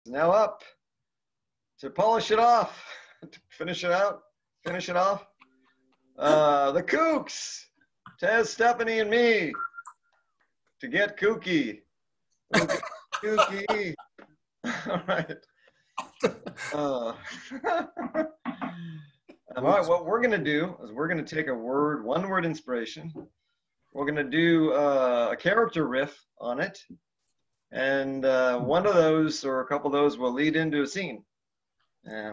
Now up to polish it off, to finish it off. The Kooks, Tez, Stephanie, and me to get kooky. Kooky. All right. All right, what we're going to do is we're going to take a one word inspiration. We're going to do a character riff on it. And one of those or a couple of those will lead into a scene,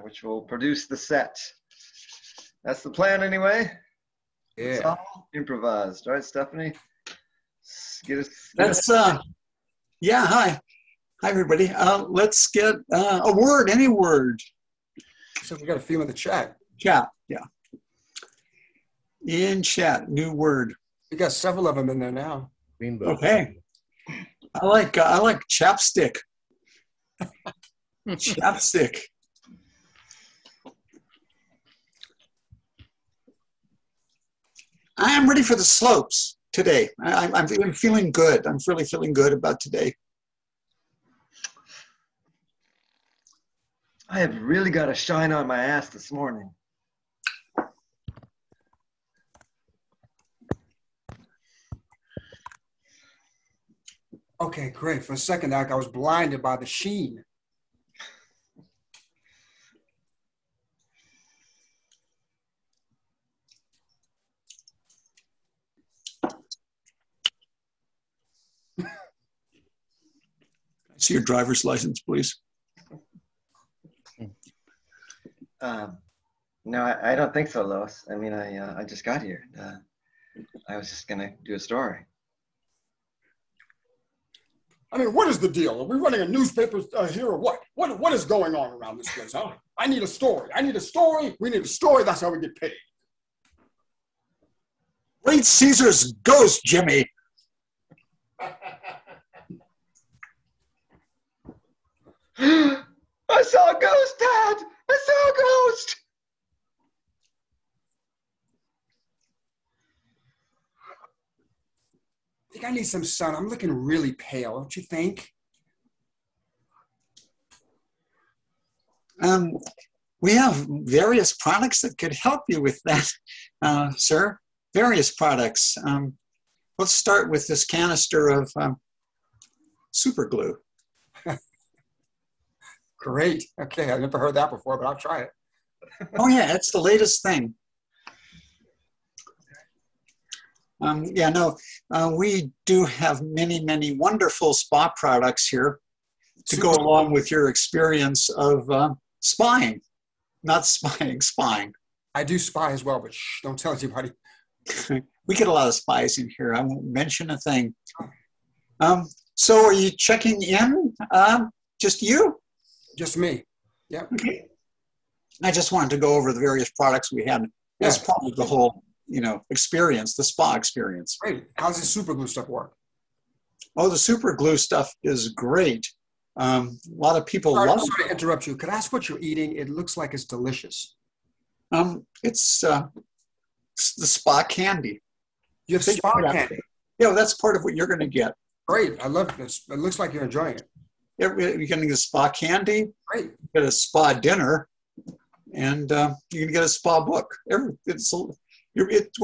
which will produce the set. That's the plan anyway. Yeah. It's all improvised. All right, Stephanie? Yeah, hi. Hi, everybody. Let's get a word, any word. So we got a few in the chat. Chat, yeah. In chat, new word. We got several of them in there now. Rainbow. Okay. I like chapstick. Chapstick. I am ready for the slopes today. I'm feeling good. I'm really feeling good about today. I have really got a shine on my ass this morning. Okay, great. For a second, I was blinded by the sheen. See your driver's license, please. No, I don't think so, Lois. I mean, I just got here. I was just gonna do a story. I mean, what is the deal? Are we running a newspaper here or what? What is going on around this place, huh? I need a story. I need a story. We need a story. That's how we get paid. Great Caesar's ghost, Jimmy. I saw a ghost, Dad! I saw a ghost! I think I need some sun. I'm looking really pale, don't you think? We have various products that could help you with that, sir. Various products. Let's start with this canister of super glue. Great. Okay, I've never heard that before, but I'll try it. Oh yeah, it's the latest thing. We do have many wonderful spa products here to go along with your experience of spying. Not spying, spying. I do spy as well, but shh, don't tell anybody. We get a lot of spies in here. I won't mention a thing. So are you checking in? Just you? Just me. Yeah. Okay. I just wanted to go over the various products we had as part of the whole, experience, the spa experience. Great. How's this super glue stuff work? Oh, the super glue stuff is great. A lot of people love it. Sorry to interrupt you. Could I ask what you're eating? It looks like it's delicious. It's the spa candy. You have spa candy? Yeah, that's part of what you're going to get. Great. I love this. It looks like you're enjoying it. You're going to get spa candy. Great. Get a spa dinner, and you can get a spa book. When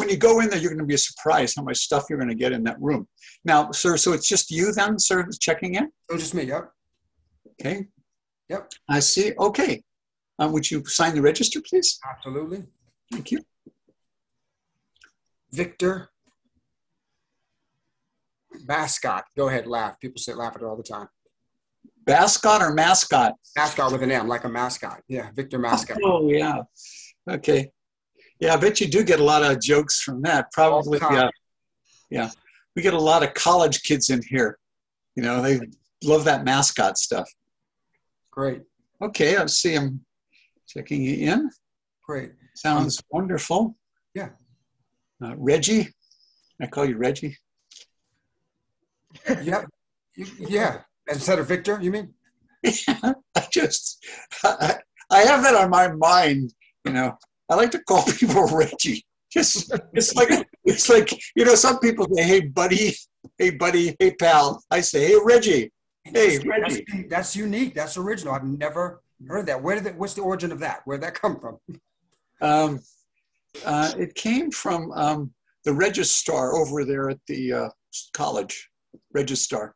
you go in there, you're going to be surprised how much stuff you're going to get in that room. Now, sir, so it's just you then, sir, checking in? Oh, just me, yep. Okay. Yep. I see. Okay. Would you sign the register, please? Absolutely. Thank you. Victor. Mascot. Go ahead, laugh. People laugh at it all the time. Mascot or mascot? Mascot with an M, like a mascot. Yeah, Victor Mascot. Oh, yeah. Okay. Yeah, I bet you do get a lot of jokes from that. Probably, yeah. We get a lot of college kids in here. They love that mascot stuff. Great. Okay, I see I'm checking you in. Great. Sounds wonderful. Yeah. Reggie. I call you Reggie. Yep. Yeah. Instead of Victor, you mean? I have that on my mind, I like to call people Reggie. It's like some people say, hey buddy, hey pal. I say, hey Reggie. Hey, Interesting. Reggie. That's unique. That's original. I've never heard that. What's the origin of that? Where'd that come from? Um, it came from the registrar over there at the college. Registrar,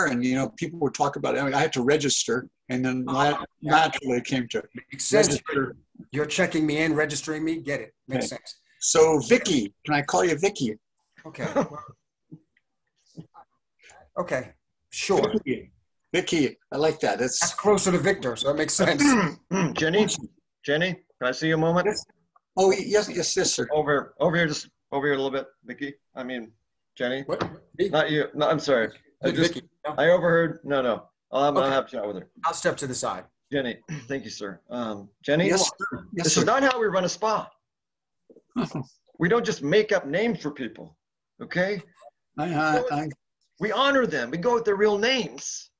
and people would talk about it. I mean, I had to register, and then naturally it came to Makes sense. register. You're checking me in, registering me. Get it? Makes sense. So, Vicky, can I call you Vicky? Okay. Okay. Sure. Vicky, I like that. That's closer to Victor, so that makes sense. Jenny, can I see you a moment? Oh, yes, sir. Over here, just over here a little bit, Vicky. I mean, Jenny. What? Not you. No, I'm sorry. Vicky. No? I overheard. No. I'll Okay. have a chat with her. I'll step to the side. Jenny, thank you, sir. Jenny, Yes, sir. Yes, this sir. is not how we run a spa. We don't just make up names for people, okay? We honor them. We go with their real names.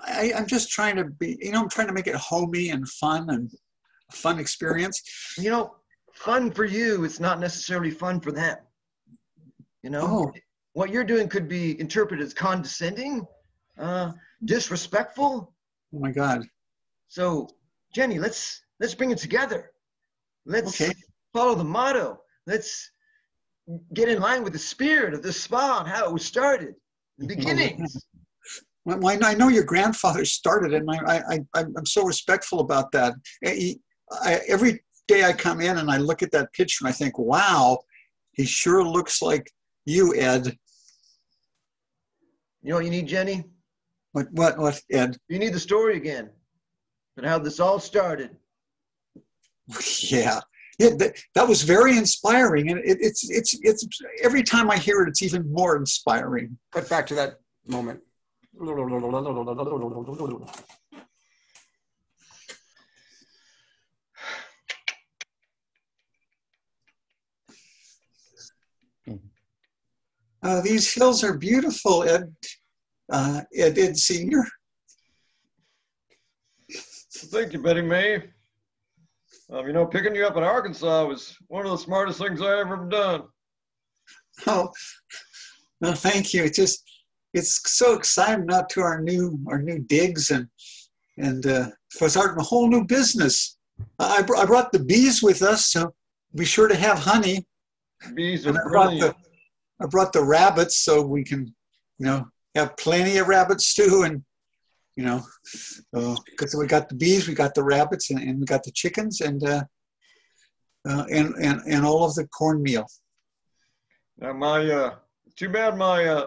I'm just trying to be, I'm trying to make it homey and fun and a fun experience. Fun for you is not necessarily fun for them. What you're doing could be interpreted as condescending, disrespectful. Oh my God. So, Jenny, let's bring it together. Let's follow the motto. Let's get in line with the spirit of this spa and how it was started, the beginnings. Well, I know your grandfather started it, and I'm so respectful about that. Every day I come in and I look at that picture and I think, wow, he sure looks like you, Ed. You know what you need, Jenny? What, Ed? You need the story again, and how this all started. Yeah, that was very inspiring, and it's every time I hear it, it's even more inspiring. Cut back to that moment. These hills are beautiful, Ed Senior. Thank you, Betty Mae. Picking you up in Arkansas was one of the smartest things I ever done. Oh, no, thank you. It's so exciting out to our new digs and for starting a whole new business. I brought the bees with us, so be sure to have honey. Bees are brilliant. I brought the rabbits so we can, have plenty of rabbits too, and because we got the bees, we got the rabbits, and we got the chickens, and all of the cornmeal. Now too bad my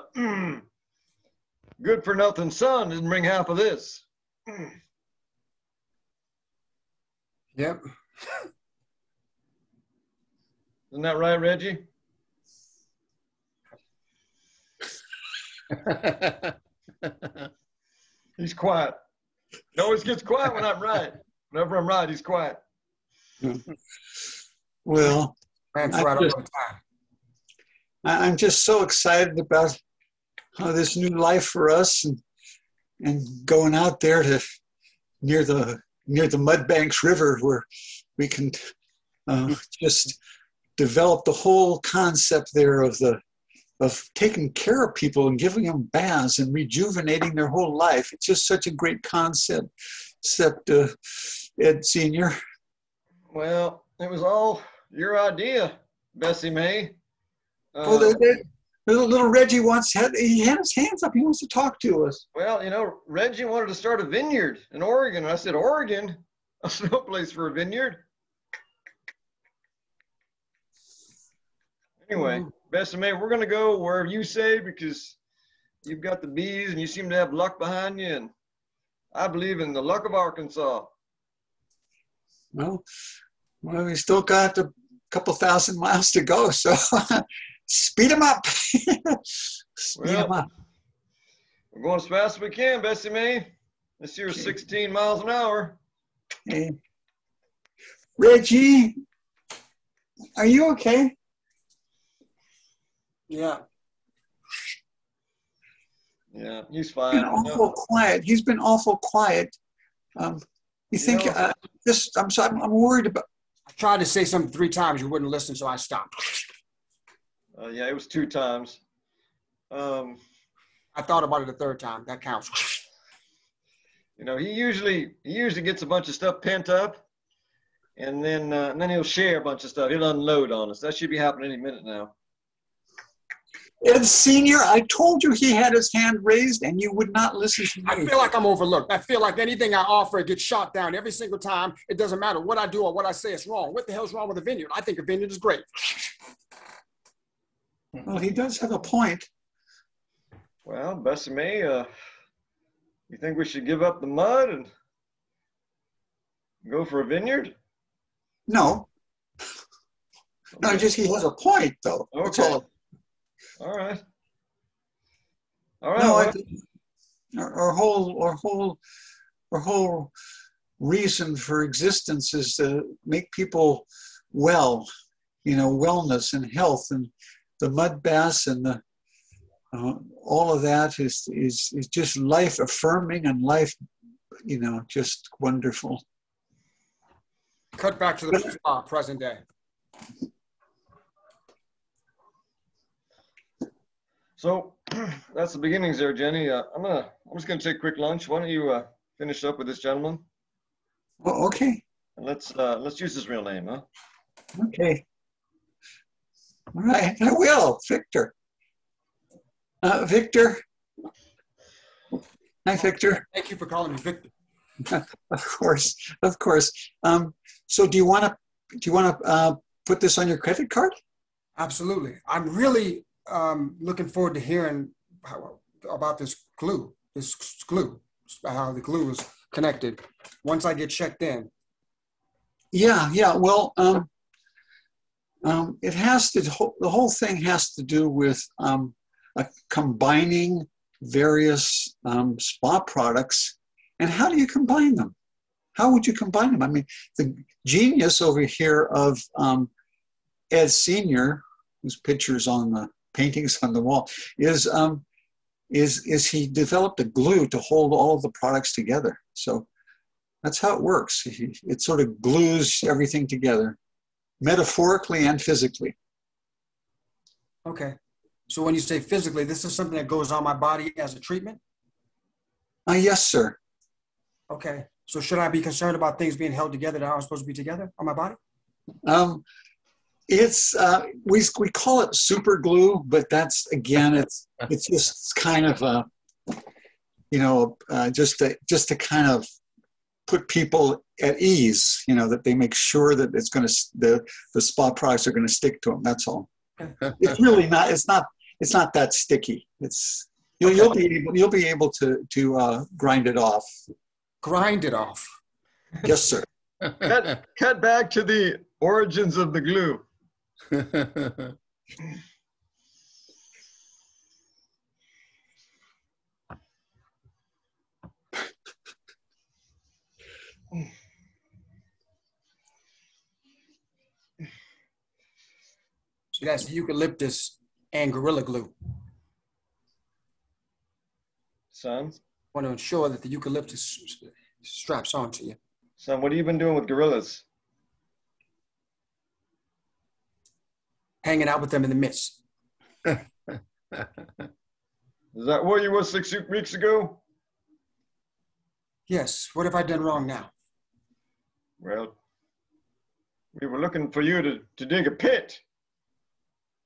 good for nothing son didn't bring half of this. Yep. Isn't that right, Reggie? He's quiet. He always gets quiet when I'm right. Whenever I'm right, he's quiet. Well, I'm just so excited about this new life for us, and going out there to near the Mud Banks River, where we can just develop the whole concept there of taking care of people and giving them baths and rejuvenating their whole life. It's just such a great concept, Ed Senior. Well, it was all your idea, Bessie Mae. Little Reggie he had his hands up. He wants to talk to us. Well, Reggie wanted to start a vineyard in Oregon. And I said, Oregon? That's no place for a vineyard. Anyway, Bessie Mae, we're going to go wherever you say, because you've got the bees and you seem to have luck behind you. And I believe in the luck of Arkansas. Well, we still got a couple thousand miles to go, so speed them up. Speed them up. We're going as fast as we can, Bessie Mae. This year's 16 miles an hour. Hey. Reggie, are you okay? Yeah. Yeah, he's fine. Quiet. He's been awful quiet. You think? I'm worried about. I tried to say something 3 times. You wouldn't listen, so I stopped. Yeah, it was 2 times. I thought about it the third time. That counts. You know, he usually gets a bunch of stuff pent up, and then he'll share a bunch of stuff. He'll unload on us. That should be happening any minute now. Ed Senior, I told you he had his hand raised, and you would not listen to me. I feel like I'm overlooked. I feel like anything I offer gets shot down every single time. It doesn't matter what I do or what I say is wrong. What the hell's wrong with a vineyard? I think a vineyard is great. Well, he does have a point. Well, Besame, you think we should give up the mud and go for a vineyard? No. No, just he has a point, though. Okay. That's all. All right. All right. No, Well, our whole reason for existence is to make people well, you know, wellness and health, and the mud baths and the all of that is just life affirming and life, you know, just wonderful. Cut back to the present day. so that's the beginnings there, Jenny. I'm just gonna take a quick lunch. Why don't you finish up with this gentleman? Well, okay. And let's use his real name, huh? Okay. All right, I will, Victor. Victor. Hi, Victor. Thank you for calling me Victor. Of course, of course. So, do you want to put this on your credit card? Absolutely. I'm really looking forward to hearing about this glue, how the glue is connected once I get checked in. Yeah. Well, it has to. The whole thing has to do with combining various spa products. And how do you combine them? How would you combine them? I mean, the genius over here of Ed Senior, whose picture's on the paintings on the wall, is he developed a glue to hold all of the products together. So that's how it works. It sort of glues everything together, metaphorically and physically. Okay. So when you say physically, this is something that goes on my body as a treatment? Yes, sir. Okay. So should I be concerned about things being held together that aren't supposed to be together on my body? It's we call it super glue, but that's, again, it's just kind of just to kind of put people at ease, you know, that they make sure that it's going to the spa products are going to stick to them. That's all. It's really not. It's not that sticky. You'll be able to grind it off. Grind it off. Yes, sir. Cut back to the origins of the glue. So that's the eucalyptus and gorilla glue. Son, Want to ensure that the eucalyptus straps onto you. son, what have you been doing with gorillas? Hanging out with them in the mist. Is that where you were 6 weeks ago? Yes. What have I done wrong now? Well, we were looking for you to dig a pit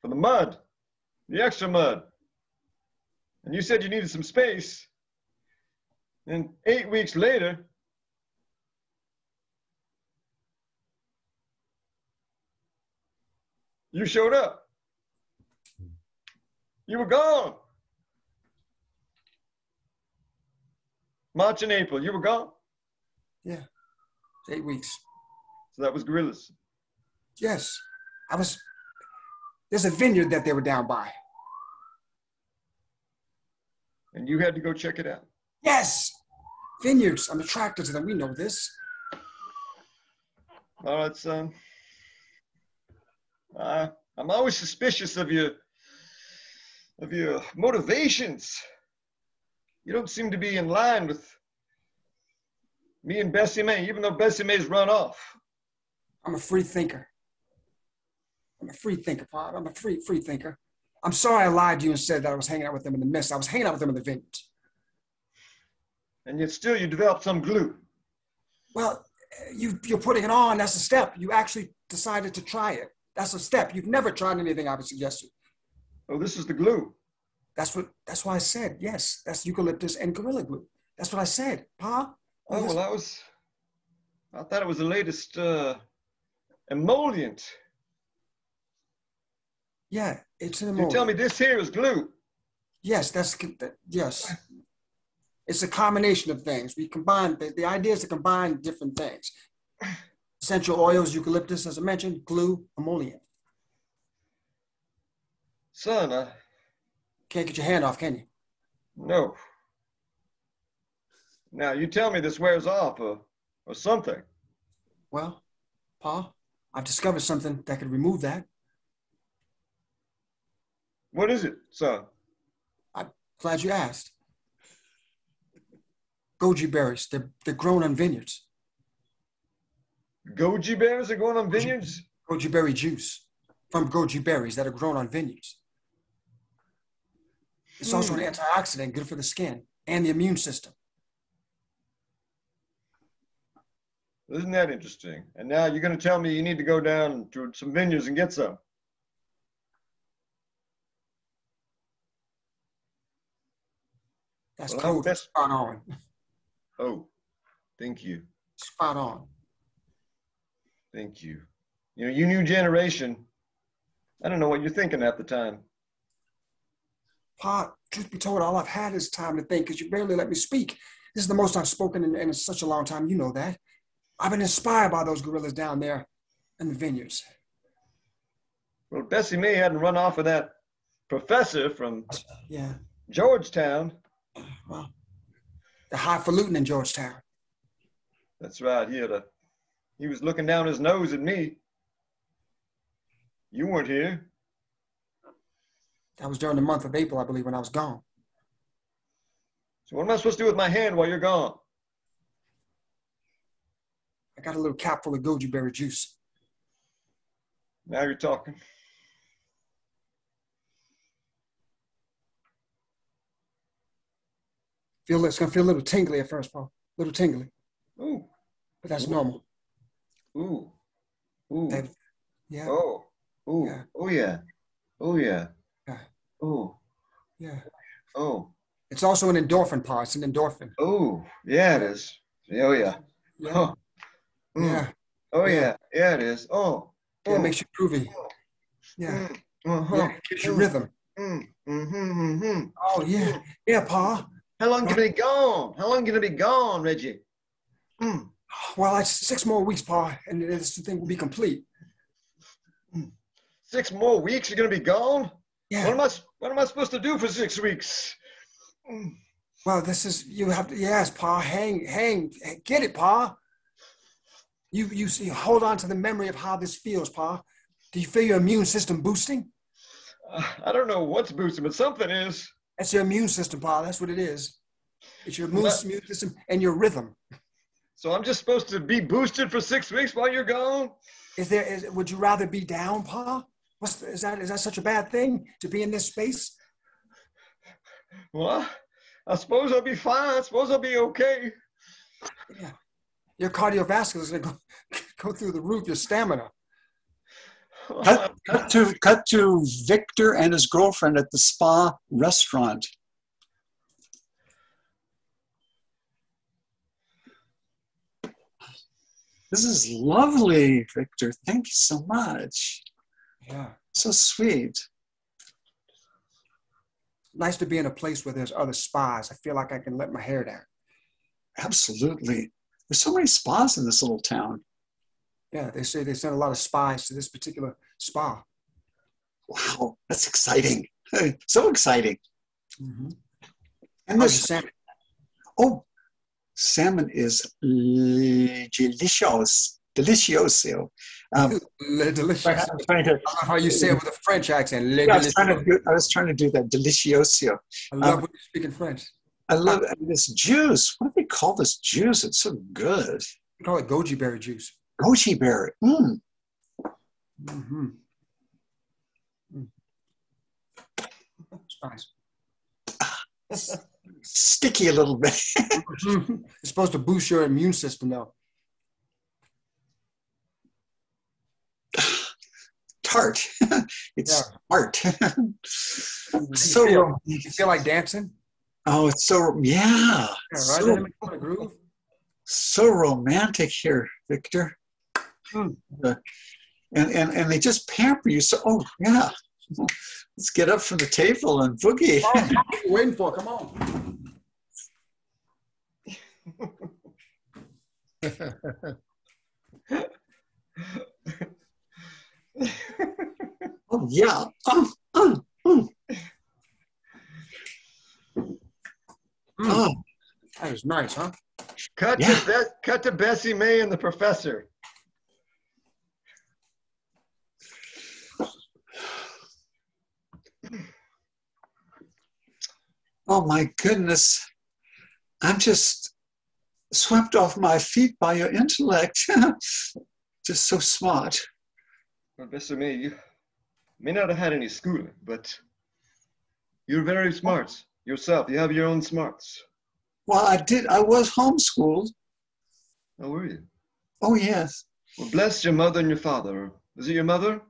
for the mud, the extra mud. And you said you needed some space. And 8 weeks later, you showed up. You were gone. March and April, you were gone. Yeah. 8 weeks. So that was gorillas. Yes. There's a vineyard that they were down by. And you had to go check it out. Yes. Vineyards. I'm attracted to them. We know this. All right, son. I'm always suspicious of your motivations. You don't seem to be in line with me and Bessie Mae, even though Bessie Mae's run off. I'm a free thinker. I'm a free thinker, Pod. I'm a free thinker. I'm sorry I lied to you and said that I was hanging out with them in the mist. I was hanging out with them in the vineyards. And yet still you developed some glue. Well, you're putting it on. That's a step. You actually decided to try it. That's a step. You've never tried anything I would suggest you. Oh, this is the glue. That's why I said, yes, that's eucalyptus and gorilla glue. That's what I said, Pa. Oh, well, I thought it was the latest emollient. Yeah, it's an You emollient. tell me this here is glue. Yes, yes. It's a combination of things. We combine, the idea is to combine different things. Essential oils, eucalyptus, as I mentioned, glue, emollient. Son, Can't get your hand off, can you? no. Now, you tell me this wears off or something. Well, Pa, I've discovered something that could remove that. What is it, son? I'm glad you asked. Goji berries, they're grown on vineyards. Goji berries are going on vineyards? Goji berry juice from goji berries that are grown on vineyards. It's also an antioxidant, good for the skin and the immune system. Isn't that interesting? And now you're going to tell me you need to go down to some vineyards and get some. That's Well, code for spot on. Oh, thank you. Spot on. Thank you. You know, you new generation, I don't know what you're thinking at the time. Pa, truth be told, all I've had is time to think because you barely let me speak. This is the most I've spoken in such a long time. You know that. I've been inspired by those gorillas down there in the vineyards. Well, Bessie May hadn't run off with that professor from Georgetown. Well, the highfalutin in Georgetown. That's right. He was looking down his nose at me. You weren't here. That was during the month of April, I believe, when I was gone. So what am I supposed to do with my hand while you're gone? I got a little cap full of goji berry juice. Now you're talking. It's gonna feel a little tingly at first, Paul. A little tingly. Ooh. But that's normal. Ooh. Ooh. Yeah. Oh. Ooh. Yeah. Oh yeah. Oh yeah. Yeah. Oh. Yeah. Oh. It's also an endorphin, Paul. It's an endorphin. Oh. Yeah, it is. Oh yeah. Yeah. Oh. Yeah. Oh yeah. Yeah, it is. Oh. Yeah, it makes you groovy. Yeah. Uh-huh. Yeah, it gives you rhythm. Oh yeah. Yeah, Pa. How long can it be gone? How long can it be gone, Reggie? Well, it's 6 more weeks, Pa, and this thing will be complete. 6 more weeks? You're gonna be gone? Yeah. What am I supposed to do for 6 weeks? Well, you have to, yes, Pa, get it, Pa. You see, hold on to the memory of how this feels, Pa. Do you feel your immune system boosting? I don't know what's boosting, but something is. That's your immune system, Pa. That's what it is. It's your immune system and your rhythm. So I'm just supposed to be boosted for 6 weeks while you're gone? Would you rather be down, Pa? Is that such a bad thing to be in this space? Well, I suppose I'll be fine. I suppose I'll be okay. Yeah. Your cardiovascular is going to go through the roof, your stamina. Cut to Victor and his girlfriend at the spa restaurant. This is lovely, Victor. Thank you so much. Yeah. So sweet. Nice to be in a place where there's other spas. I feel like I can let my hair down. Absolutely. There's so many spas in this little town. Yeah, they say they send a lot of spies to this particular spa. Wow, that's exciting. So exciting. Mm-hmm. And this salmon. Oh, salmon is delicious. Delicioso. Delicious. I was trying to, how you say it with a French accent. I was trying to do that. Delicioso. I love when you speak in French. I love this juice. What do they call this juice? It's so good. We call it goji berry juice. Goji berry. Mm. Mm-hmm. Nice. Sticky a little bit. It's supposed to boost your immune system, though. Tart. It's tart. So You feel like dancing? oh, it's so Yeah, right. so, Doesn't it make you want to groove? so romantic here, Victor. Hmm. And they just pamper you. So oh yeah, let's get up from the table and boogie. Oh, what are you waiting for? Come on. Oh yeah. Oh. Oh That is nice, huh? Cut Yeah. cut to Bessie May and the professor. oh my goodness. I'm just swept off my feet by your intellect. Just so smart. Well, Bessie May, you may not have had any schooling, but you're very smart yourself. You have your own smarts. Well, I was homeschooled. How were you? Oh yes. Well, bless your mother and your father. Was it your mother?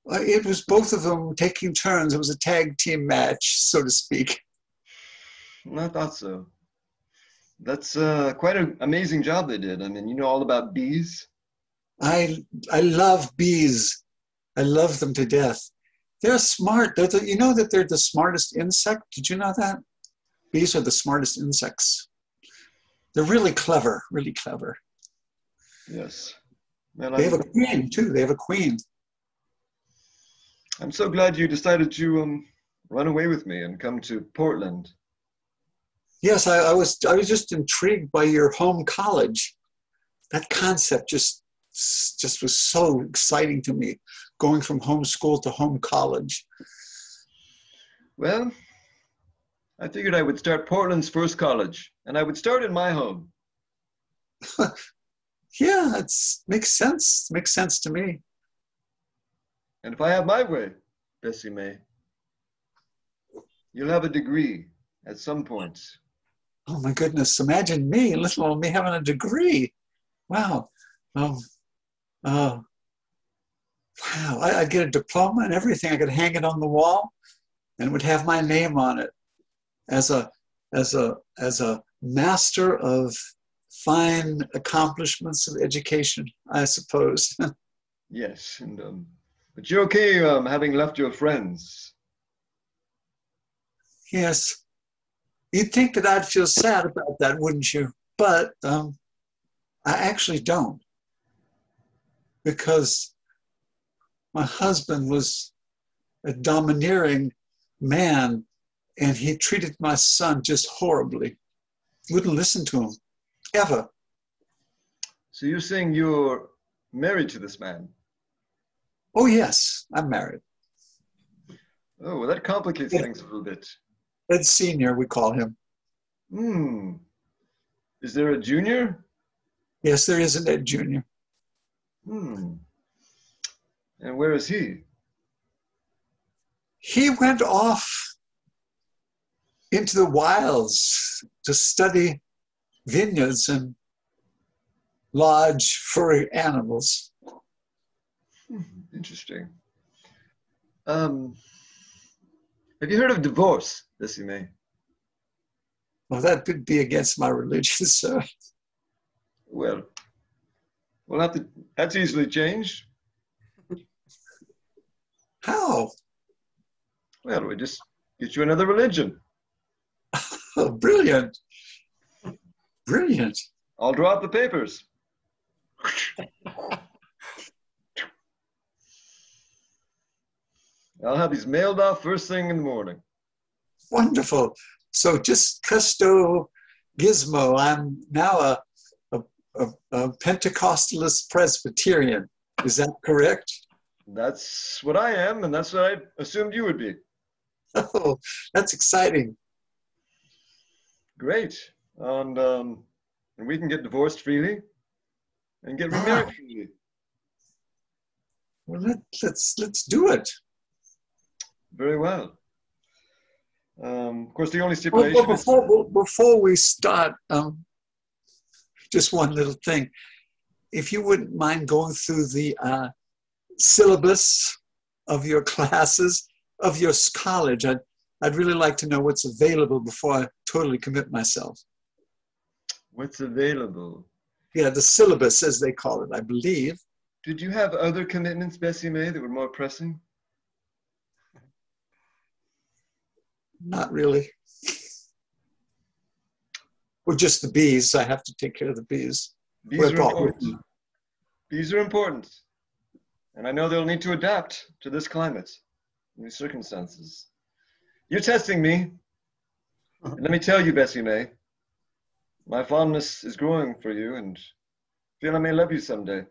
It was both of them taking turns. It was a tag team match, so to speak. I thought so. That's quite an amazing job they did. I mean, you know all about bees. I love bees. I love them to death. They're smart. You know that they're the smartest insect? Did you know that? Bees are the smartest insects. They're really clever, really clever. Yes. Man, They have a queen too. They have a queen. I'm so glad you decided to run away with me and come to Portland. Yes, I was just intrigued by your home college. That concept just was so exciting to me, going from home school to home college. Well, I figured I would start Portland's first college, and I would start in my home. Yeah, it makes sense. Makes sense to me. And if I have my way, Bessie May, you'll have a degree at some point. Oh my goodness! Imagine me, little old me, having a degree. Wow. Wow. I'd get a diploma and everything. I could hang it on the wall, and it would have my name on it as a master of fine accomplishments of education, I suppose. Yes, and but you're okay having left your friends. Yes. You'd think that I'd feel sad about that, wouldn't you? But I actually don't, because my husband was a domineering man, and he treated my son just horribly. Wouldn't listen to him, ever. So you're saying you're married to this man? Oh yes, I'm married. Oh, well, that complicates things a little bit. Ed Senior, we call him. Hmm. Is there a junior? Yes, there is an Ed Junior. Hmm. And where is he? He went off into the wilds to study vineyards and large furry animals. Interesting. Have you heard of divorce, Bessie May? Well, that could be against my religion, sir. Well, we'll have to, that's easily changed. How? Well, we just get you another religion. Oh, brilliant. Brilliant. I'll draw up the papers. I'll have these mailed off first thing in the morning. Wonderful. So just presto gizmo, I'm now a Pentecostalist Presbyterian. Is that correct? That's what I am, and that's what I assumed you would be. Oh, that's exciting. Great. And we can get divorced freely and get remarried freely. Well, let's do it. Very well. Of course, the only Well, stipulation but is before we start, just one little thing. If you wouldn't mind going through the syllabus of your classes, of your college, I'd really like to know what's available before I totally commit myself. what's available. Yeah, the syllabus, as they call it, I believe. Did you have other commitments, Bessie May, that were more pressing? Not really. Or just the bees. I have to take care of the bees. Bees I are brought with important. me. Bees are important. And I know they'll need to adapt to this climate, and these circumstances. You're testing me. And let me tell you, Bessie May, my fondness is growing for you, and I feel I may love you someday.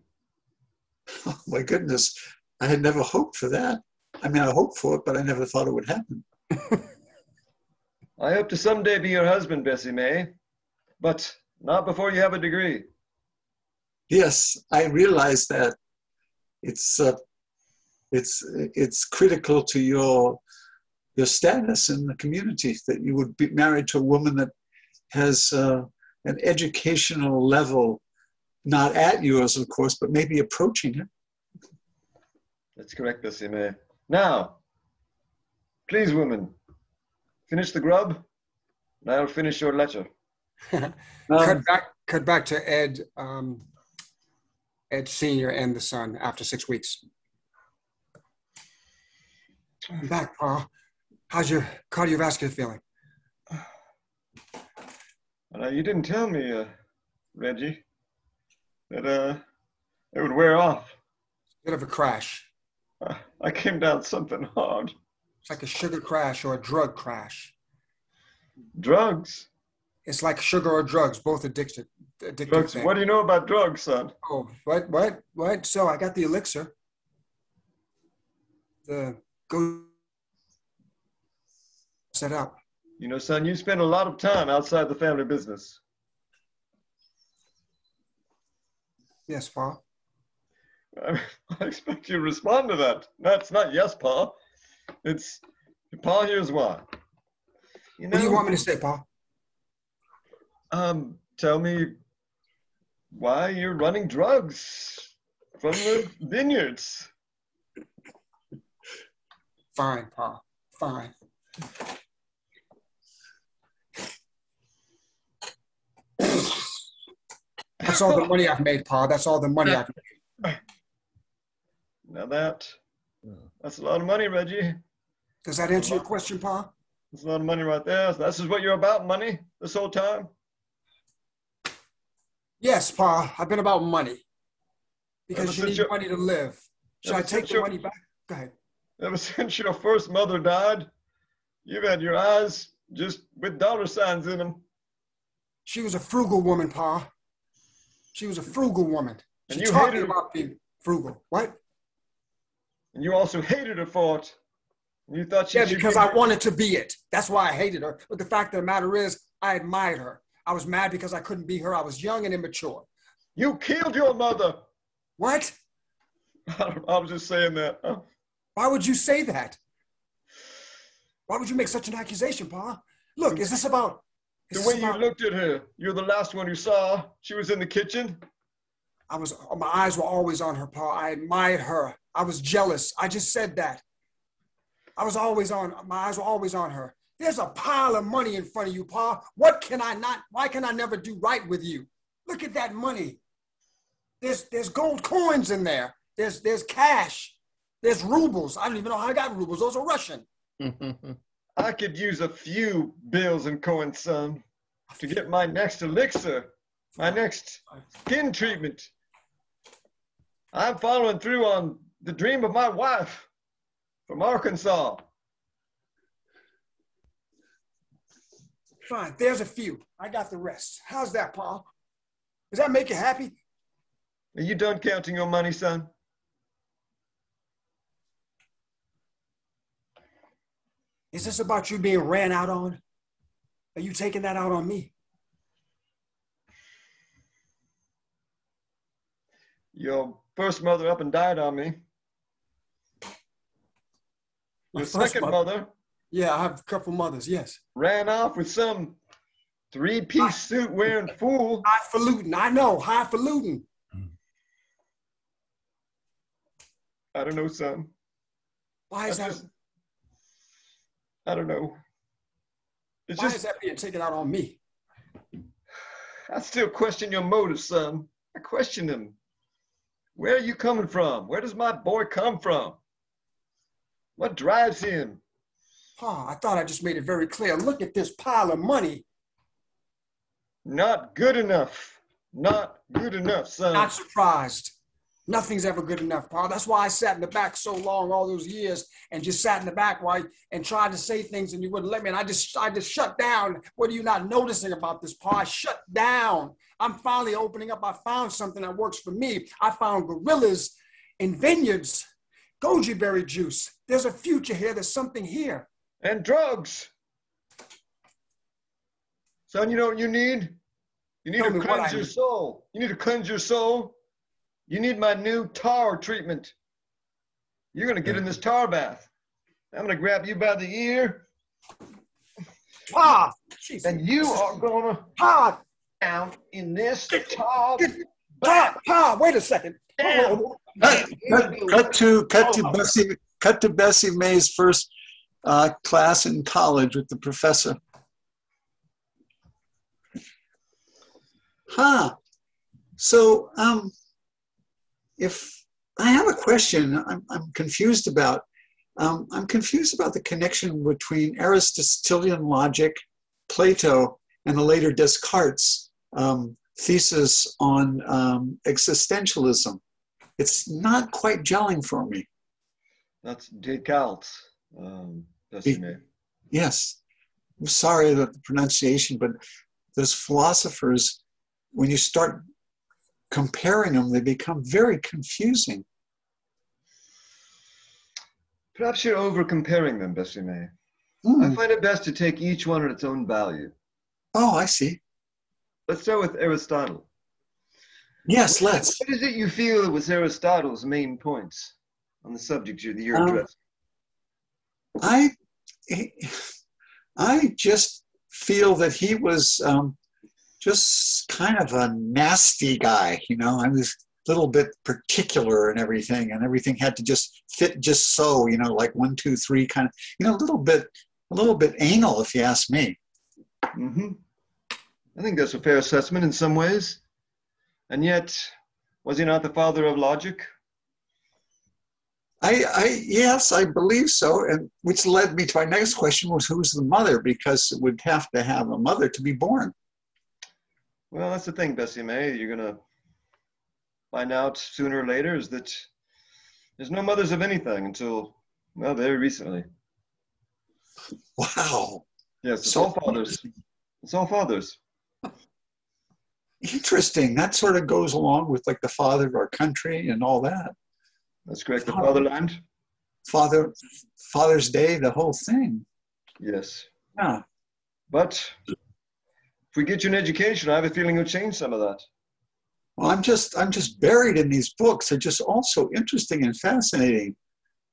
Oh, my goodness, I had never hoped for that. I mean, I hoped for it, but I never thought it would happen. I hope to someday be your husband, Bessie May, but not before you have a degree. Yes, I realize that it's critical to your status in the community that you would be married to a woman that has an educational level, not at yours, of course, but maybe approaching it. That's correct, Bessie May. Now, please, woman, finish the grub, and I'll finish your letter. Cut back to Ed, Ed Senior and the son after 6 weeks. I'm back, Pa. How's your cardiovascular feeling? You didn't tell me, Reggie, that it would wear off. Bit of a crash. I came down something hard. It's like a sugar crash or a drug crash. Drugs? It's like sugar or drugs, both addictive Drugs? things. What do you know about drugs, son? Oh, what? So I got the elixir. The go set up. You know, son, you spend a lot of time outside the family business. Yes, Pa. I expect you to respond to that. That's not yes, Pa. It's, Pa, here's why. You know, What do you want me to say, Pa? Tell me why you're running drugs from the vineyards. Fine, Pa. Fine. That's all the money I've made, Pa. That's all the money I've made. Now that's a lot of money, Reggie. Does that answer your question, Pa? That's a lot of money right there. This is what you're about, money, this whole time? Yes, Pa. I've been about money. Because Ever you since need money to live. Should I ever take since the your- money back? Go ahead. Ever since your first mother died, you've had your eyes just with dollar signs in them. She was a frugal woman, Pa. She was a frugal woman. She And you taught me hated her. about being frugal. What? And you also hated her for it. And you thought she Yeah, should because be- I wanted to be it. That's why I hated her. But the fact of the matter is, I admired her. I was mad because I couldn't be her. I was young and immature. You killed your mother. What? I was just saying that. Why would you say that? Why would you make such an accusation, Pa? Look, is this about... The way you looked at her, you're the last one who saw. She was in the kitchen. My eyes were always on her, Pa. I admired her. I was jealous. I just said that. My eyes were always on her. There's a pile of money in front of you, Pa. Why can I never do right with you? Look at that money. There's gold coins in there. There's cash. There's rubles. I don't even know how I got rubles. Those are Russian. I could use a few bills and coins, son, to get my next elixir, my next skin treatment. I'm following through on the dream of my wife from Arkansas. Fine, there's a few. I got the rest. How's that, Pa? Does that make you happy? Are you done counting your money, son? Is this about you being ran out on? Are you taking that out on me? Your first mother up and died on me. Your second mother Yeah, I have a couple mothers, yes. Ran off with some three-piece suit wearing fool. Highfalutin, I know, highfalutin. I don't know, son. Why is that? I don't know. Why is that being taken out on me? I still question your motives, son. I question them. Where are you coming from? Where does my boy come from? What drives him? Pa, I thought I just made it very clear. Look at this pile of money. Not good enough. Not good enough, son. Not surprised. Nothing's ever good enough, Pa. That's why I sat in the back so long, all those years, and just sat in the back and tried to say things, and you wouldn't let me. And I just shut down. What are you not noticing about this, Pa? I shut down. I'm finally opening up. I found something that works for me. I found gorillas in vineyards, goji berry juice. There's a future here. There's something here. And drugs. Son, you know what you need? You need to cleanse your soul. You need to cleanse your soul. You need my new tar treatment. You're going to get in this tar bath. I'm going to grab you by the ear. Pa! And you are going to down in this tar bath. Pa, wait a second. Cut to Bessie May's first class in college with the professor. So if I have a question, I'm confused about. I'm confused about the connection between Aristotelian logic, Plato, and the later Descartes' thesis on existentialism. It's not quite gelling for me. That's Descartes. Yes. I'm sorry about the pronunciation, but those philosophers, when you start comparing them, they become very confusing. Perhaps you're over-comparing them, Bessie May. I find it best to take each one at its own value. Oh, I see. Let's start with Aristotle. Yes, let's. What is it you feel was Aristotle's main points on the subject you're addressing? I just feel that he was just kind of a nasty guy, you know. I was a little bit particular and everything had to just fit just so, you know, like 1, 2, 3 kind of, you know, a little bit anal, if you ask me. Mm-hmm. I think that's a fair assessment in some ways. And yet, was he not the father of logic? Yes, I believe so. And which led me to my next question was, who's the mother? Because it would have to have a mother to be born. Well, that's the thing, Bessie May. You're going to find out sooner or later is that there's no mothers of anything until, well, very recently. Wow. Yes, it's all fathers. It's all fathers. Interesting. That sort of goes along with like the father of our country and all that. That's correct. The fatherland. Father's Day, the whole thing. Yes. Yeah. But if we get you an education, I have a feeling you'll change some of that. Well, I'm just buried in these books. They're just all so interesting and fascinating.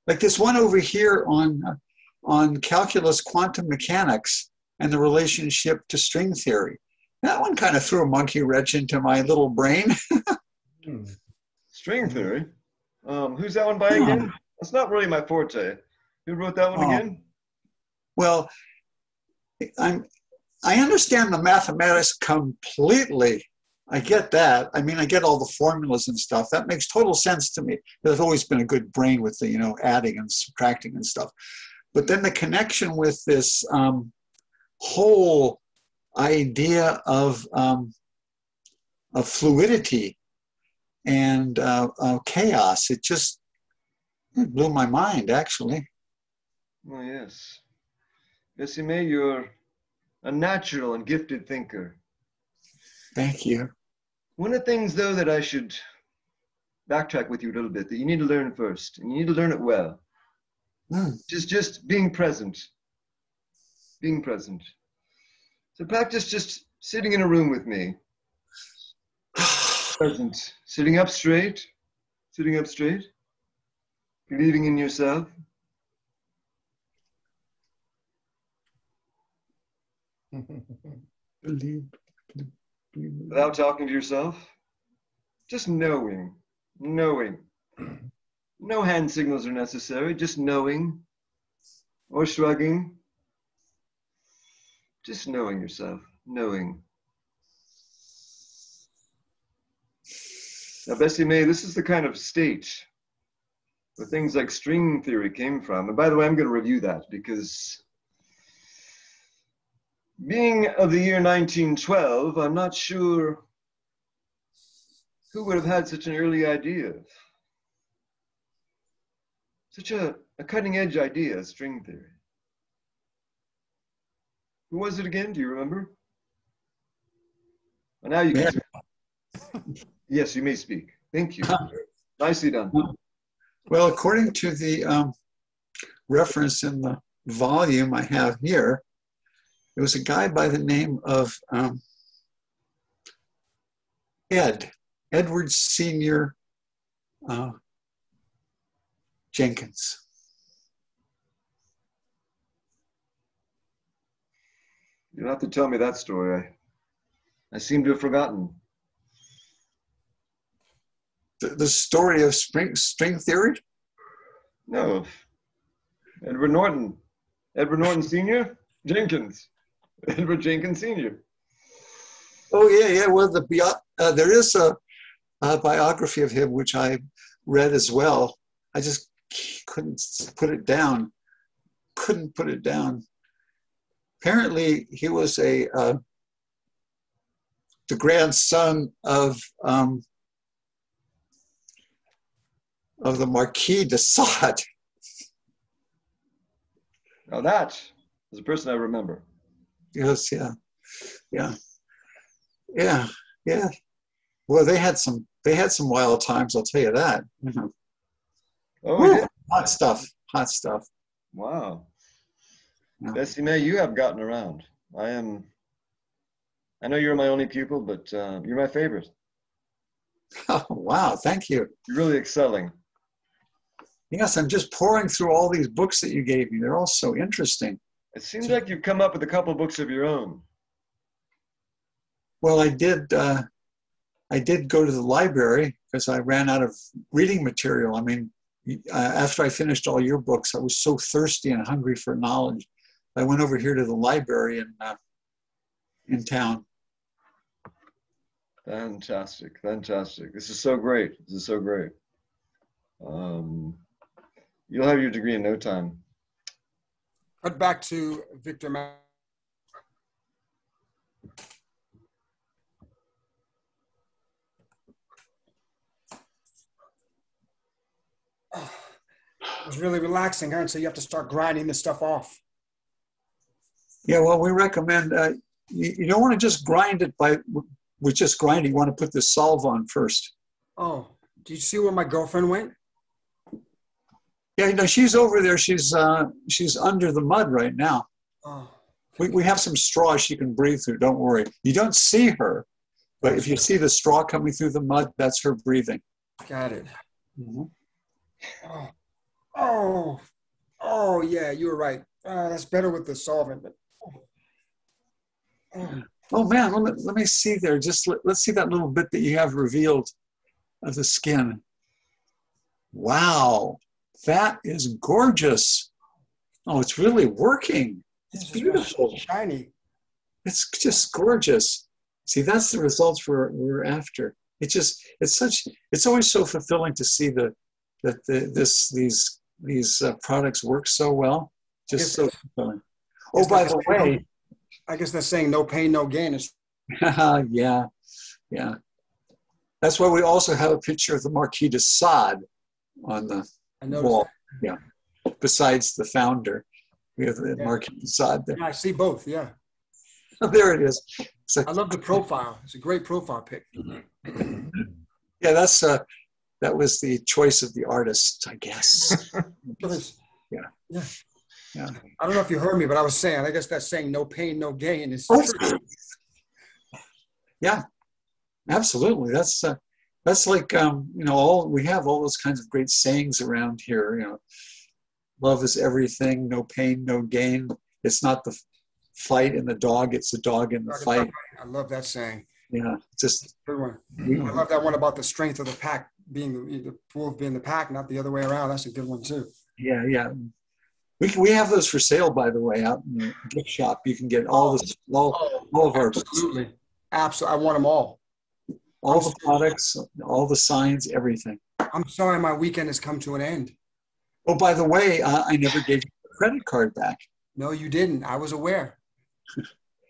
Like this one over here on calculus, quantum mechanics, and the relationship to string theory. That one kind of threw a monkey wrench into my little brain. String theory? Who's that one by again? That's not really my forte. Who wrote that one again? Well, I understand the mathematics completely. I get that. I mean, I get all the formulas and stuff. That makes total sense to me. I've always been a good brain with the, you know, adding and subtracting and stuff. But then the connection with this whole idea of fluidity and chaos, it just blew my mind, actually. Oh, yes. Bessie May, you're a natural and gifted thinker. Thank you. One of the things, though, that I should backtrack with you a little bit, that you need to learn first, and you need to learn it well, just being present. Being present. So practice just sitting in a room with me. Present. Sitting up straight. Sitting up straight. Believing in yourself. Believe. Without talking to yourself, just knowing. No hand signals are necessary, just knowing or shrugging. Just knowing yourself, knowing. Now, Bessie May, this is the kind of state where things like string theory came from. And by the way, I'm going to review that because being of the year 1912, I'm not sure who would have had such an early idea. Such a cutting edge idea, string theory. Who was it again? Do you remember? Well, now you can speak. Yes, you may speak. Thank you. Nicely done. Well, according to the reference in the volume I have here, it was a guy by the name of Edward Senior Jenkins. You don't have to tell me that story. I seem to have forgotten. The story of string theory? No. Edward Norton. Edward Norton Sr.? Jenkins. Edward Jenkins Sr. Oh, yeah. Well, there is a biography of him, which I read as well. I just couldn't put it down. Apparently, he was the grandson of the Marquis de Sade. Now that is a person I remember. Yes, yeah. Well, they had some wild times, I'll tell you that. Mm-hmm. Oh, yeah. Hot stuff. Wow. Yeah. Bessie May, you have gotten around. I know you're my only pupil, but you're my favorite. Oh, wow, thank you. You're really excelling. Yes, I'm just pouring through all these books that you gave me. They're all so interesting. It seems like you've come up with a couple of books of your own. Well, I did go to the library because I ran out of reading material. I mean, after I finished all your books, I was so thirsty and hungry for knowledge. I went over here to the library in town. Fantastic. This is so great. You'll have your degree in no time. Cut back to Victor. It was really relaxing, huh? So you have to start grinding this stuff off. Yeah, well, we recommend you don't want to just grind it with just grinding. You want to put the solve on first. Oh, do you see where my girlfriend went? Yeah, she's over there. She's under the mud right now. Oh. We have some straw she can breathe through. Don't worry. You don't see her, but if you see the straw coming through the mud, that's her breathing. Got it. Mm-hmm. Oh, yeah, you were right. That's better with the solvent. But oh man, let me see there. Just let's see that little bit that you have revealed of the skin. Wow, that is gorgeous. Oh, it's really working. It's beautiful. Really shiny. It's just gorgeous. See, that's the results we're after. It's always so fulfilling to see these products work so well. Just so fulfilling. Oh, by the way, I guess they're saying no pain, no gain. Yeah. That's why we also have a picture of the Marquis de Sade on the wall. That. Yeah. Besides the founder, we have the Marquis de Sade there. Yeah, I see both. Yeah. There it is. I love the profile. It's a great profile pic. Yeah, that was the choice of the artist, I guess. Yeah. I don't know if you heard me, but I was saying, I guess that's saying no pain, no gain is true. Yeah, absolutely. That's like we have all those kinds of great sayings around here. Love is everything, no pain, no gain. It's not the fight and the dog gets the dog in the fight. I love that saying. Yeah, just Good one. I love that one about the strength of the pack being the wolf being the pack, not the other way around. That's a good one too. yeah. We have those for sale, by the way, out in the gift shop. You can get all of our Absolutely. I want them all. All the products, all the signs, everything. I'm sorry my weekend has come to an end. Oh, by the way, I never gave you the credit card back. No, you didn't. I was aware.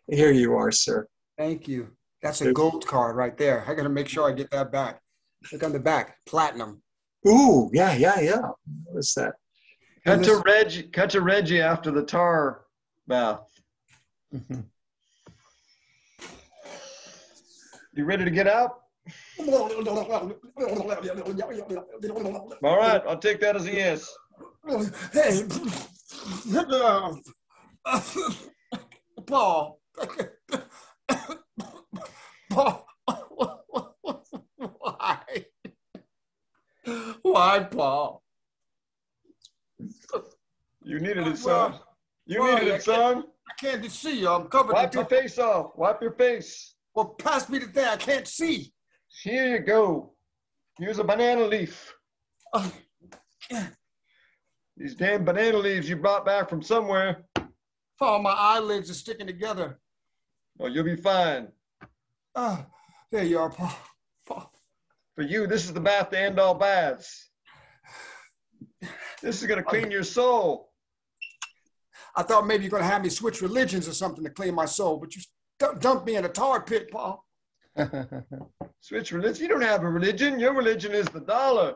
Here you are, sir. Thank you. That's a gold card right there. I got to make sure I get that back. Look on the back, platinum. Ooh, yeah. What's that? Cut to Reggie after the tar bath. You ready to get out? All right, I'll take that as a yes. Hey, Paul. Paul. Why? Why, Paul? You needed it, son. You needed it, son. I can't see you. I'm covered. Wipe your face off. Wipe your face. Well, pass me the thing. I can't see. Here you go. Here's a banana leaf. These damn banana leaves you brought back from somewhere. Paul, my eyelids are sticking together. Oh, you'll be fine. There you are, Paul. Paul. For you, this is the bath to end all baths. This is going to clean your soul. I thought maybe you're going to have me switch religions or something to clean my soul, but you dumped me in a tar pit, Paul. Switch religion? You don't have a religion. Your religion is the dollar.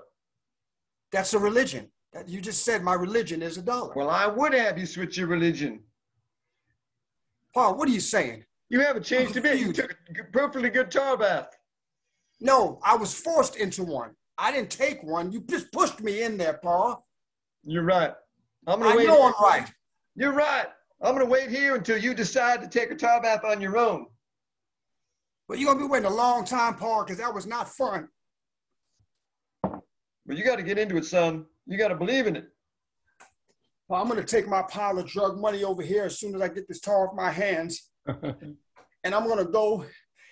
That's a religion. You just said my religion is a dollar. Well, I would have you switch your religion. Paul, what are you saying? You haven't changed a bit. You took a perfectly good tar bath. No, I was forced into one. I didn't take one. You just pushed me in there, Paul. You're right. I know I'm right. You're right. I'm going to wait here until you decide to take a tar bath on your own. But you're going to be waiting a long time, Paul, because that was not fun. But you got to get into it, son. You got to believe in it. Well, I'm going to take my pile of drug money over here as soon as I get this tar off my hands. And I'm going to go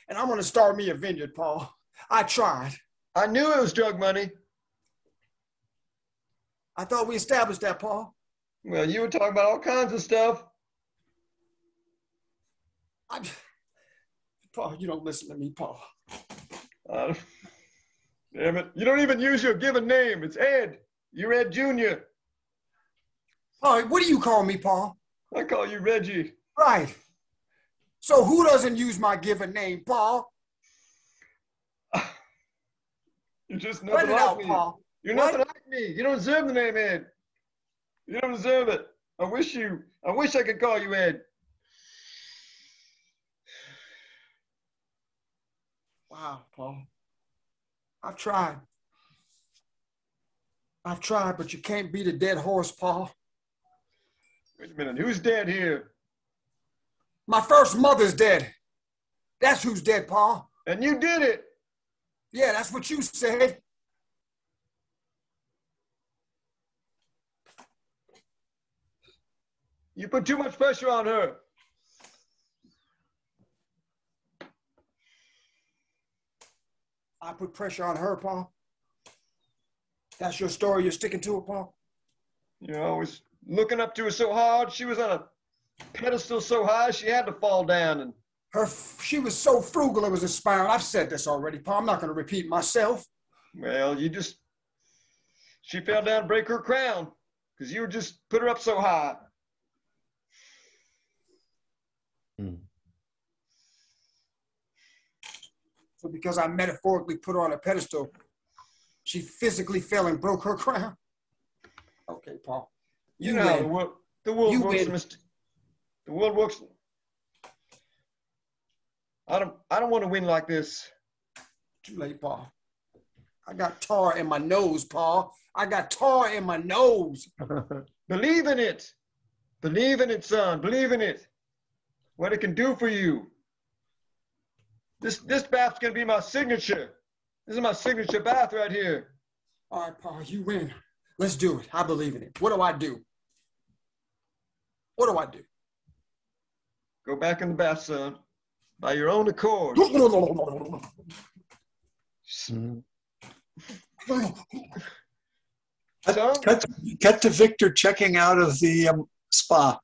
and I'm going to start me a vineyard, Paul. I tried. I knew it was drug money. I thought we established that, Paul. Well, you were talking about all kinds of stuff. Paul, you don't listen to me, Paul. Damn it. You don't even use your given name. It's Ed. You're Ed Jr. All right, what do you call me, Paul? I call you Reggie. Right. So who doesn't use my given name, Paul? You're just nothing like me. Paul. You're nothing like me. You don't deserve the name Ed. You don't deserve it. I wish I could call you Ed. Wow, Paul. I've tried, but you can't beat a dead horse, Paul. Wait a minute. Who's dead here? My first mother's dead. That's who's dead, Paul. And you did it. Yeah, that's what you said. You put too much pressure on her. I put pressure on her, Paul. That's your story. You're sticking to it, Paul. You're always looking up to her so hard. She was on a pedestal so high she had to fall down. And she was so frugal it was inspiring. I've said this already, Paul. I'm not going to repeat myself. Well, she fell down to break her crown because you just put her up so high. So because I metaphorically put her on a pedestal, she physically fell and broke her crown? Okay, Paul. You know, the world works. I don't want to win like this. Too late, Paul. I got tar in my nose, Paul. I got tar in my nose. Believe in it. Believe in it, son. Believe in it. What it can do for you. This bath's going to be my signature. This is my signature bath right here. All right, Paul, you win. Let's do it. I believe in it. What do I do? What do I do? go back in the bath, son, by your own accord. Son? Cut to Victor checking out of the spa.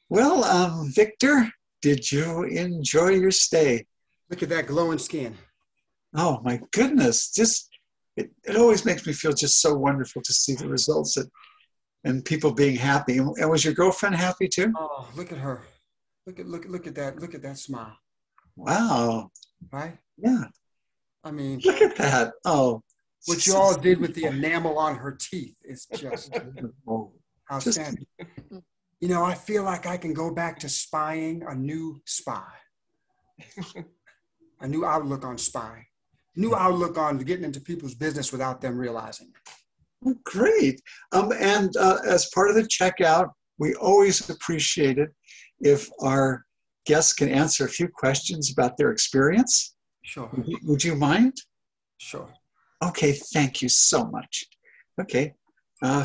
Well, Victor, did you enjoy your stay? Look at that glowing skin. Oh my goodness! It always makes me feel just so wonderful to see the results and people being happy. And was your girlfriend happy too? Oh, look at her. Look at that. Look at that smile. Wow. Right? Yeah. I mean, Look at that. Oh. what you all did with the enamel on her teeth is just outstanding. You know, I feel like I can go back to spying a new spy. A new outlook on spy. New outlook on getting into people's business without them realizing. Oh, great. And as part of the checkout, we always appreciate it if our guests can answer a few questions about their experience. Sure. Would you mind? Sure. Okay, thank you so much. Okay,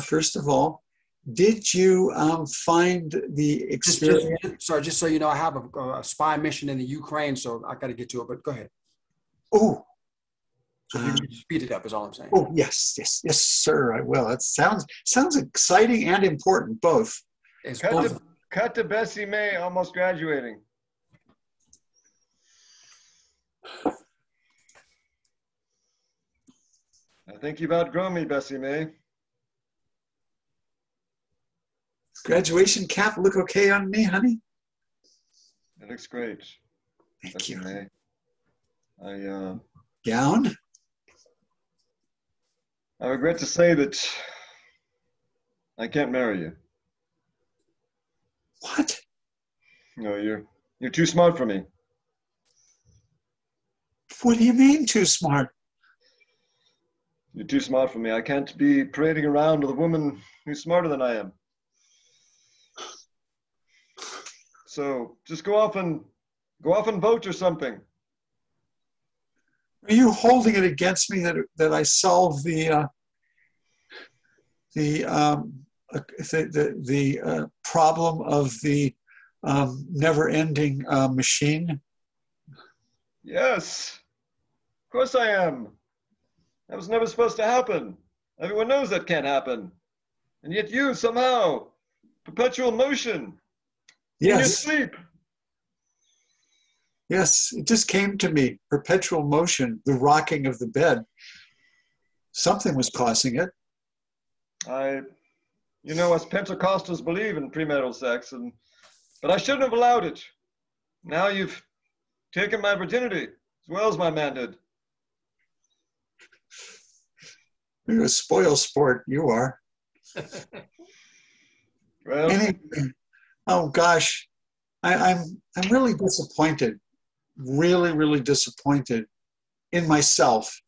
first of all, did you find the experience? Just so you know, I have a spy mission in the Ukraine, so I got to get to it, but go ahead. Oh. So if you can speed it up is all I'm saying. Oh, yes, sir, I will. It sounds exciting and important, both. It's Cut to Bessie May almost graduating. I think you've outgrown me, Bessie May. Graduation cap look okay on me, honey? It looks great. Thank Bessie you. May. Gown? I regret to say that I can't marry you. What? No, you're too smart for me. What do you mean too smart? You're too smart for me. I can't be parading around with a woman who's smarter than I am. So just go off and vote or something. Are you holding it against me that I solved the problem of the never-ending machine? Yes, of course I am. That was never supposed to happen. Everyone knows that can't happen. And yet you somehow, perpetual motion, in your Yes. sleep. Yes, it just came to me. Perpetual motion, the rocking of the bed. Something was causing it. You know, us Pentecostals believe in premarital sex, but I shouldn't have allowed it. Now you've taken my virginity as well as my manhood. You're a spoil sport, you are. Well, Anyway, oh gosh, I'm really disappointed, really disappointed in myself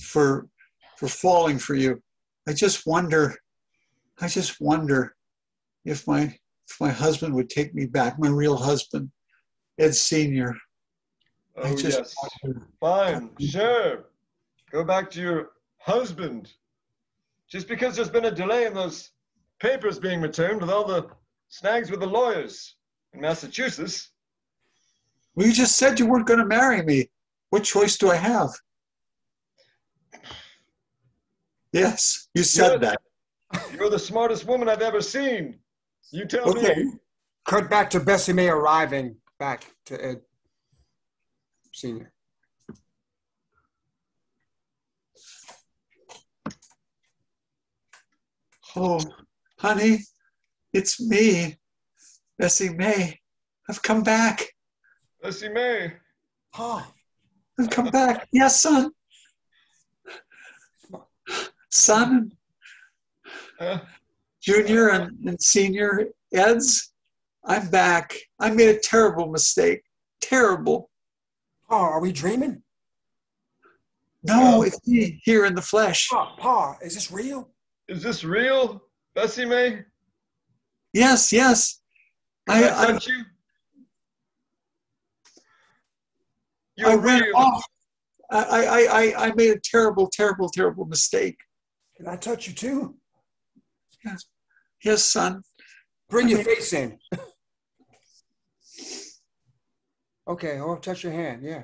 for falling for you. I just wonder if my husband would take me back, my real husband, Ed Sr. oh yes, fine, sure. Go back to your husband. Just because there's been a delay in those papers being returned with all the snags with the lawyers in Massachusetts. Well, you just said you weren't going to marry me. What choice do I have? Yes, you said that. You're the smartest woman I've ever seen. You tell me. Cut back to Bessie May arriving back to Ed Sr. Oh, honey, it's me, Bessie May. I've come back. Bessie May. Oh, I've come back. Yes, son. Son, Junior and Senior Eds, I'm back. I made a terrible mistake. Terrible. Pa, are we dreaming? No, it's me here in the flesh. Pa, is this real? Is this real, Bessie May? Yes. Can I touch you? You're I went real. off. I made a terrible mistake. Can I touch you too? Yes, yes, son. Bring your face in. Okay, I'll touch your hand. Yeah.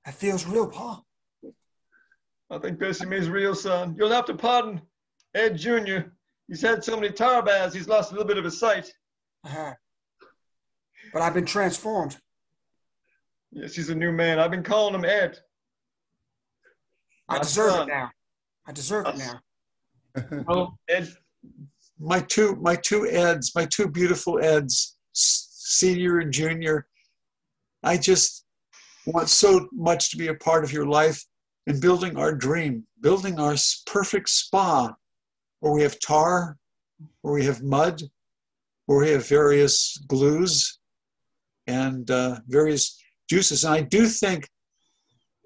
That feels real, Pa. I think Bessie Mae's real, son. You'll have to pardon Ed Jr. He's had so many tar baths, he's lost a little bit of his sight. Uh-huh. But I've been transformed. Yes, he's a new man. I've been calling him Ed. I My deserve son. it now. I deserve it now. Well, Ed, my two Eds, my two beautiful Eds, senior and junior. I just want so much to be a part of your life and building our dream, building our perfect spa where we have tar, where we have mud, where we have various glues and various juices. And I do think,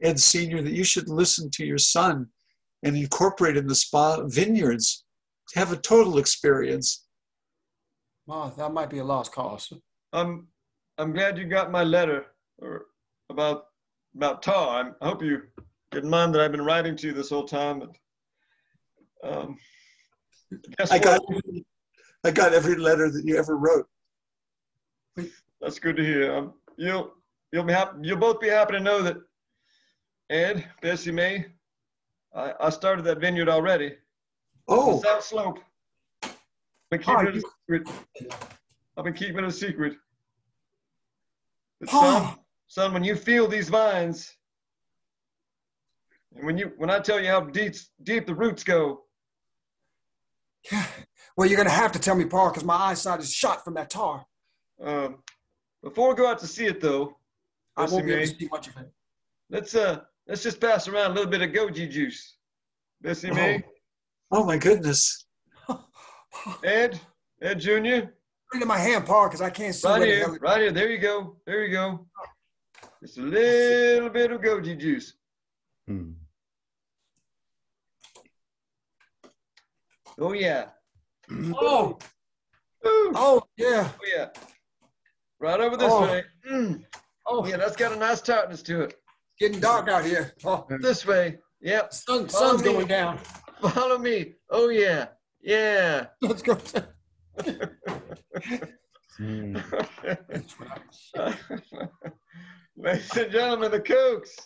Ed Sr., that you should listen to your son and incorporate in the spa vineyards to have a total experience. Well, that might be a lost cause. I'm glad you got my letter about tar. I hope you didn't mind that I've been writing to you this whole time. But, guess I what? got every letter that you ever wrote. That's good to hear. You'll be happy. You'll both be happy to know that Ed, Bessie Mae, I started that vineyard already. Oh, The South Slope. I've been keeping it a secret. I've been keeping it a secret. But son, when you feel these vines, and when I tell you how deep the roots go. Yeah. Well, you're gonna have to tell me, Pa, because my eyesight is shot from that tar. Before we go out to see it, though, I won't be able to Mae, see much of it. let's just pass around a little bit of goji juice. Bessie Mae, oh my goodness. Ed Jr. Put it in my hand, Pa, because I can't see Right where the here, hell it right here. There you go. There you go. Just a little bit of goji juice. Oh yeah. Oh. Ooh. Oh, yeah. Oh yeah. Right over this way. Oh, Yeah, that's got a nice tartness to it. getting dark out here. Oh, This way. Yep. sun's me. going down. Follow me. Oh yeah. Yeah. Let's go. Ladies and gentlemen, the Kooks.